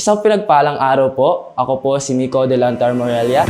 Isang pinagpalang araw po. Ako po si Mico de Lantar Morelia.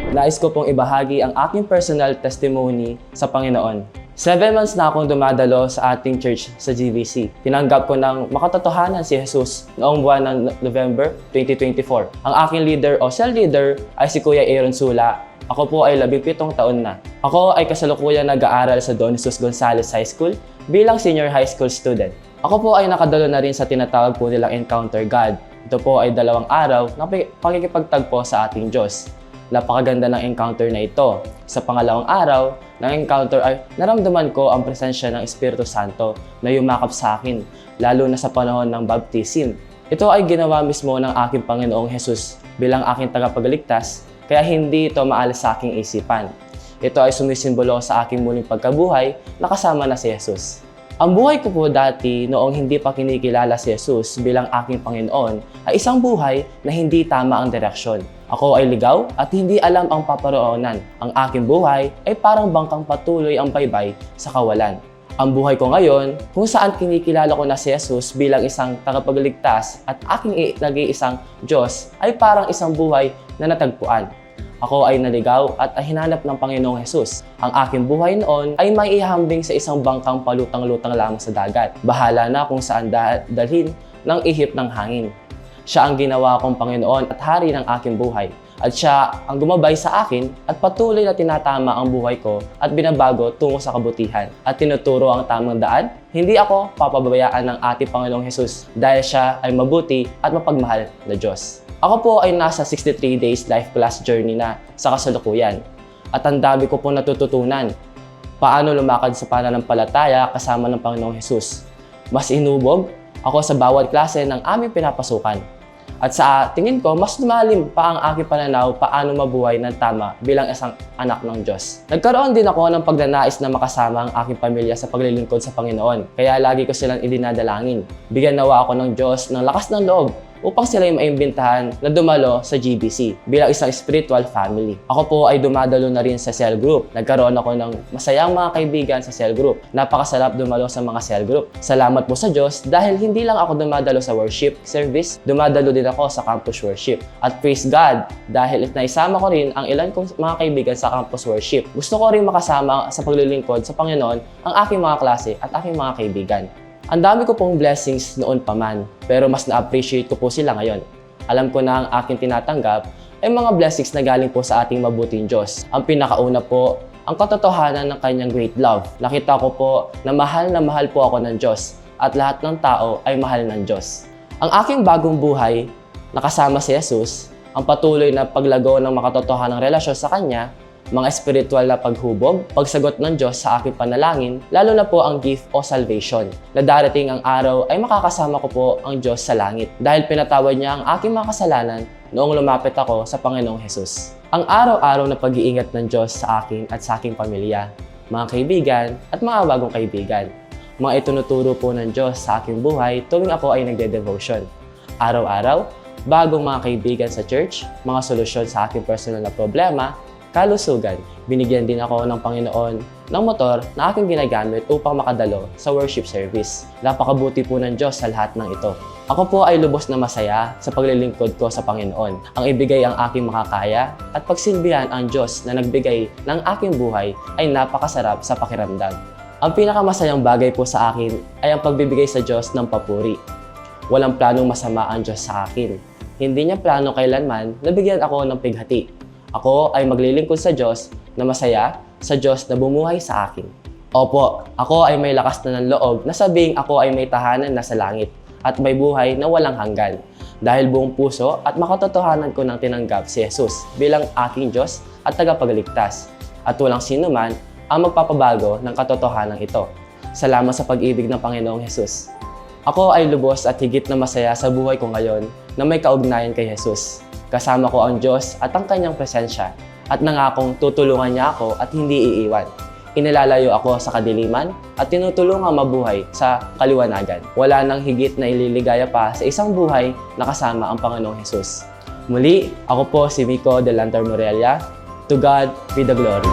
Nais ko pong ibahagi ang aking personal testimony sa Panginoon. 7 months na akong dumadalo sa ating church sa GVC. Tinanggap ko ng makatotohanan si Jesus noong buwan ng November 2024. Ang aking leader o cell leader ay si Kuya Aaron Sula. Ako po ay 17 taon na. Ako ay kasalukuyan nag-aaral sa Don Jesus Gonzales High School bilang senior high school student. Ako po ay nakadalo na rin sa tinatawag po nilang Encounter God. Ito po ay 2 araw na pakikipagtagpo sa ating Diyos. Napakaganda ng encounter na ito. Sa pangalawang araw ng encounter ay naramdaman ko ang presensya ng Espiritu Santo na yumakap sa akin, lalo na sa panahon ng baptism. Ito ay ginawa mismo ng aking Panginoong Jesus bilang aking tagapagligtas, kaya hindi ito maalis sa aking isipan. Ito ay sumisimbolo sa aking muling pagkabuhay na kasama na si Jesus. Ang buhay ko po dati noong hindi pa kinikilala si Jesus bilang aking Panginoon ay isang buhay na hindi tama ang direksyon. Ako ay ligaw at hindi alam ang paparoonan. Ang aking buhay ay parang bangkang patuloy ang baybay sa kawalan. Ang buhay ko ngayon, kung saan kinikilala ko na si Jesus bilang isang tagapagligtas at aking nag-iisang Diyos, ay parang isang buhay na natagpuan. Ako ay naligaw at hinanap ng Panginoong Jesus. Ang aking buhay noon ay may ihambing sa isang bangkang palutang-lutang lamang sa dagat. Bahala na kung saan dalhin ng ihip ng hangin. Siya ang ginawa kong Panginoon at Hari ng aking buhay. At siya ang gumabay sa akin at patuloy na tinatama ang buhay ko at binabago tungo sa kabutihan. At tinuturo ang tamang daan, hindi ako papabayaan ng ating Panginoong Jesus dahil siya ay mabuti at mapagmahal na Diyos. Ako po ay nasa 63 days life class journey na sa kasalukuyan. At ang dami ko po natututunan. Paano lumakad sa pananampalataya kasama ng Panginoong Jesus. Mas inubog ako sa bawat klase ng aming pinapasukan. At sa tingin ko, mas lumalim pa ang aking pananaw paano mabuhay ng tama bilang isang anak ng Diyos. Nagkaroon din ako ng pagnanais na makasama ang aking pamilya sa paglilingkod sa Panginoon. Kaya lagi ko silang idinadalangin. Bigyan nawa ako ng Diyos ng lakas ng loob upang sila ay maimbitahan na dumalo sa GBC bilang isang spiritual family. Ako po ay dumadalo na rin sa cell group. Nagkaroon ako ng masayang mga kaibigan sa cell group. Napakasarap dumalo sa mga cell group. Salamat po sa Diyos dahil hindi lang ako dumadalo sa worship service, dumadalo din ako sa campus worship. At praise God dahil naisama ko rin ang ilan kong mga kaibigan sa campus worship. Gusto ko rin makasama sa paglilingkod sa Panginoon ang aking mga klase at aking mga kaibigan. Ang dami ko pong blessings noon pa man, pero mas na-appreciate ko po sila ngayon. Alam ko na ang aking tinatanggap ay mga blessings na galing po sa ating mabuting Diyos. Ang pinakauna po, ang katotohanan ng kanyang great love. Nakita ko po na mahal po ako ng Diyos at lahat ng tao ay mahal ng Diyos. Ang aking bagong buhay, nakasama si Jesus, ang patuloy na paglago ng makatotohanang relasyon sa Kanya, mga spiritual na paghubog, pagsagot ng Diyos sa aking panalangin, lalo na po ang gift o salvation, na darating ang araw ay makakasama ko po ang Diyos sa langit dahil pinatawad niya ang aking mga kasalanan noong lumapit ako sa Panginoong Jesus. Ang araw-araw na pag-iingat ng Diyos sa akin at sa aking pamilya, mga kaibigan at mga bagong kaibigan. Mga itunuturo po ng Diyos sa aking buhay tuwing ako ay nagde-devotion. Araw-araw, bagong mga kaibigan sa church, mga solusyon sa aking personal na problema, kalusugan. Binigyan din ako ng Panginoon ng motor na aking ginagamit upang makadalo sa worship service. Napakabuti po ng Diyos sa lahat ng ito. Ako po ay lubos na masaya sa paglilingkod ko sa Panginoon. Ang ibigay ang aking makakaya at pagsilbihan ang Diyos na nagbigay ng aking buhay ay napakasarap sa pakiramdam. Ang pinakamasayang bagay po sa akin ay ang pagbibigay sa Diyos ng papuri. Walang planong masama ang Diyos sa akin. Hindi niya plano kailanman na bigyan ako ng pighati. Ako ay maglilingkod sa Diyos na masaya sa Diyos na bumuhay sa akin. Opo, ako ay may lakas na ng loob na sabing ako ay may tahanan na sa langit at may buhay na walang hanggan. Dahil buong puso at makatotohanan ko nang tinanggap si Jesus bilang aking Diyos at tagapagligtas. At walang sino man ang magpapabago ng katotohanan ito. Salamat sa pag-ibig ng Panginoong Jesus. Ako ay lubos at higit na masaya sa buhay ko ngayon na may kaugnayan kay Jesus. Kasama ko ang Diyos at ang kanyang presensya at nangakong tutulungan niya ako at hindi iiwan. Inilalayo ako sa kadiliman at tinutulungan mabuhay sa kaliwanagan. Wala nang higit na ililigaya pa sa isang buhay na kasama ang Panginoong Jesus. Muli, ako po si Mico de Lantar Morelia. To God be the glory.